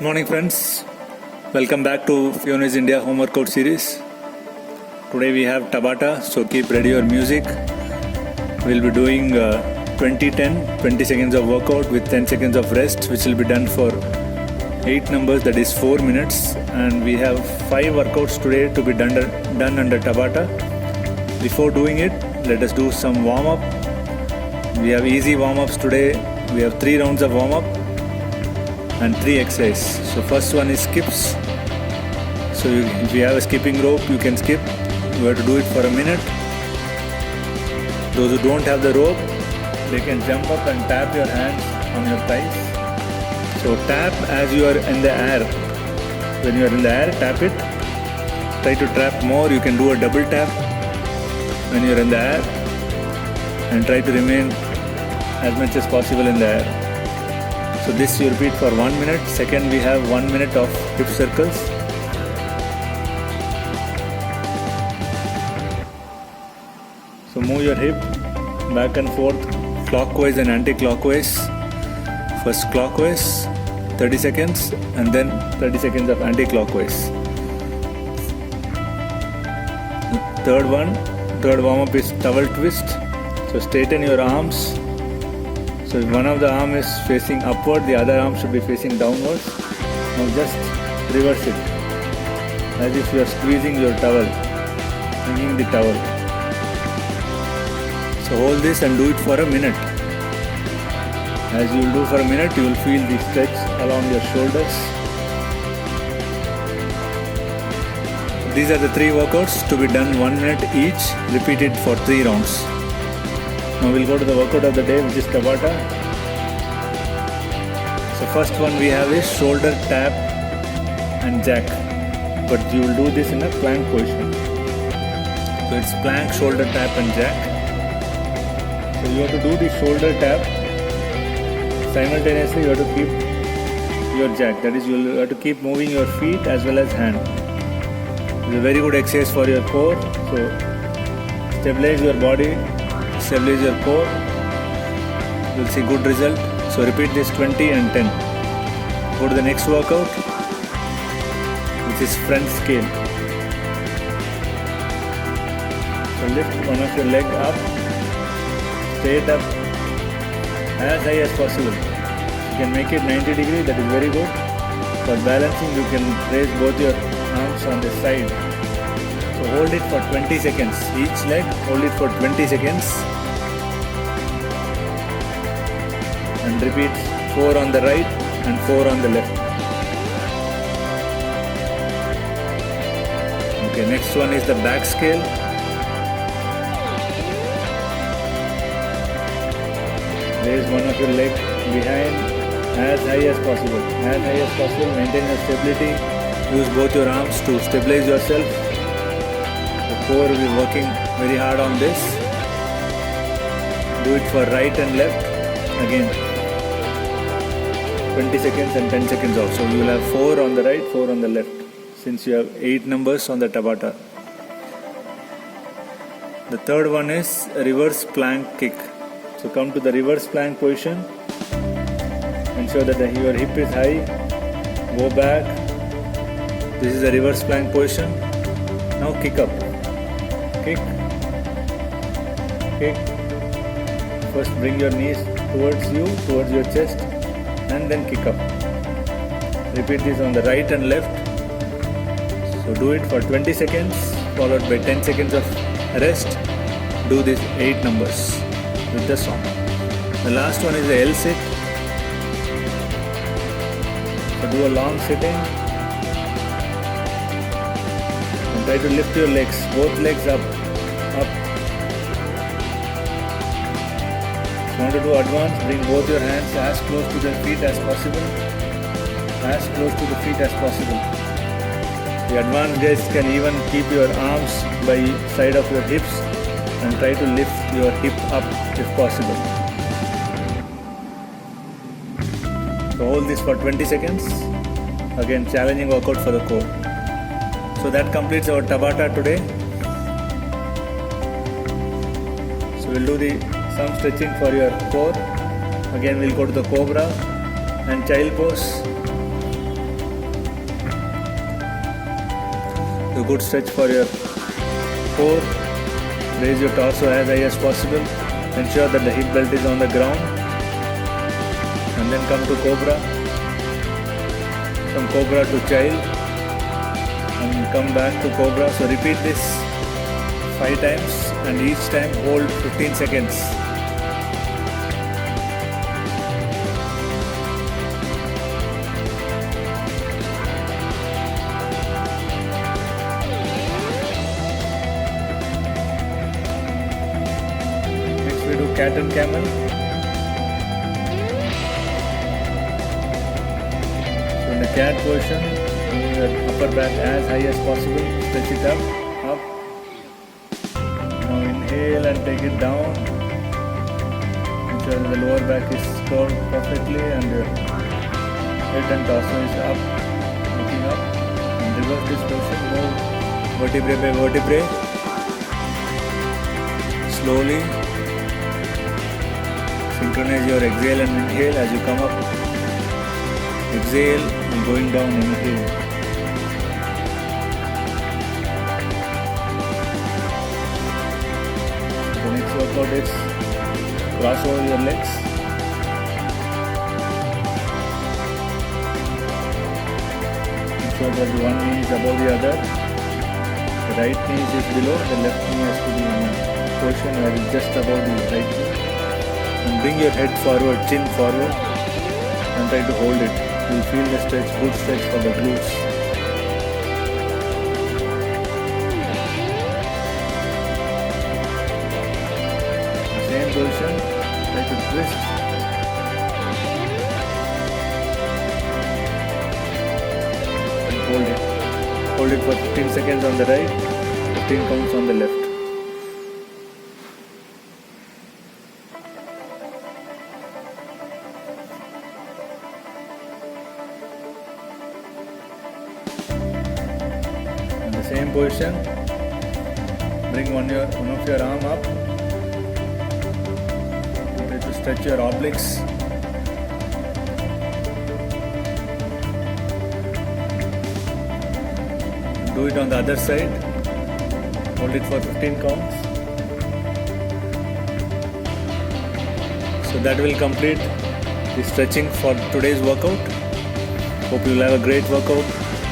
morning, friends. Welcome back to Fiona's India home workout series. Today we have Tabata, so keep ready your music. We'll be doing 20 seconds of workout with 10 seconds of rest, which will be done for 8 numbers, that is 4 minutes. And we have 5 workouts today to be done under Tabata. Before doing it, let us do some warm-up. We have easy warm-ups today. We have 3 rounds of warm-up and 3 exercises. So first one is skips. So if you have a skipping rope, you can skip. You have to do it for a minute. Those who don't have the rope, they can jump up and tap your hands on your thighs. So tap as you are in the air. When you are in the air, tap it. Try to tap more. You can do a double tap when you are in the air, and try to remain as much as possible in the air. So this you repeat for 1 minute. Second, we have 1 minute of hip circles. So move your hip back and forth, clockwise and anti-clockwise. First clockwise, 30 seconds, and then 30 seconds of anti-clockwise. Third warm-up is towel twist. So straighten your arms. So if one of the arm is facing upward, the other arm should be facing downwards. Now just reverse it, as if you are squeezing your towel, hanging the towel. So hold this and do it for a minute. As you will do for a minute, you will feel the stretch along your shoulders. These are the 3 workouts to be done 1 minute each, repeated for 3 rounds. Now we'll go to the workout of the day, which is Tabata. So first one we have is shoulder tap and jack, but you will do this in a plank position. So it's plank, shoulder tap and jack. So you have to do the shoulder tap. Simultaneously you have to keep your jack, that is you have to keep moving your feet as well as hand. It's a very good exercise for your core. So stabilize your body, stabilize your core, you will see good result. So repeat this 20 and 10. Go to the next workout, which is front scale. So lift one of your leg up, straight up as high as possible. You can make it 90 degrees, that is very good. For balancing, you can raise both your arms on the side. So hold it for 20 seconds. Each leg, hold it for 20 seconds. And repeat 4 on the right and 4 on the left. Okay, next one is the back scale. Raise one of your leg behind as high as possible. As high as possible, maintain your stability. Use both your arms to stabilize yourself. The core will be working very hard on this. Do it for right and left. Again, 20 seconds and 10 seconds off. So you will have 4 on the right, 4 on the left, since you have 8 numbers on the Tabata. The third one is reverse plank kick. So come to the reverse plank position. Ensure that your hip is high. Go back. This is the reverse plank position. Now kick up. Kick. Kick. First bring your knees towards you, towards your chest, and then kick up. Repeat this on the right and left. So do it for 20 seconds, followed by 10 seconds of rest. Do this 8 numbers with the song. The last one is the L sit. So do a long sitting and try to lift your legs, both legs up. If you want to do advance, bring both your hands as close to the feet as possible. As close to the feet as possible. The advanced guys can even keep your arms by side of your hips and try to lift your hip up if possible. So hold this for 20 seconds. Again, challenging workout for the core. So that completes our Tabata today. So we'll do some stretching for your core. Again, we'll go to the cobra and child pose. good stretch for your core. Raise your torso as high as possible. Ensure that the hip belt is on the ground. And then come to Cobra. From Cobra to Child. And come back to Cobra. So repeat this 5 times and each time hold 15 seconds. Next we do cat and camel. So in the cat version, bring your upper back as high as possible, stretch it up. Now inhale and take it down. Ensure the lower back is curved perfectly and your head and torso is up, looking up. And reverse this position, move vertebrae by vertebrae. Slowly synchronize your exhale and inhale as you come up. Exhale and going down, inhale. The next workout is cross over your legs. Ensure that the one knee is above the other. The right knee is below, the left knee has to be in a position where it's just above the right knee. And bring your head forward, chin forward, and try to hold it. You will feel the stretch, good stretch for the glutes. Same position, try to twist. And hold it. Hold it for 15 seconds on the right, 15 counts on the left. In the same position, bring one of your arm up. Try to stretch your obliques. Do it on the other side. Hold it for 15 counts. So that will complete the stretching for today's workout. Hope you will have a great workout.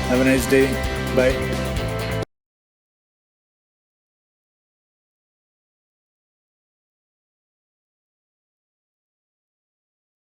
Have a nice day. Bye.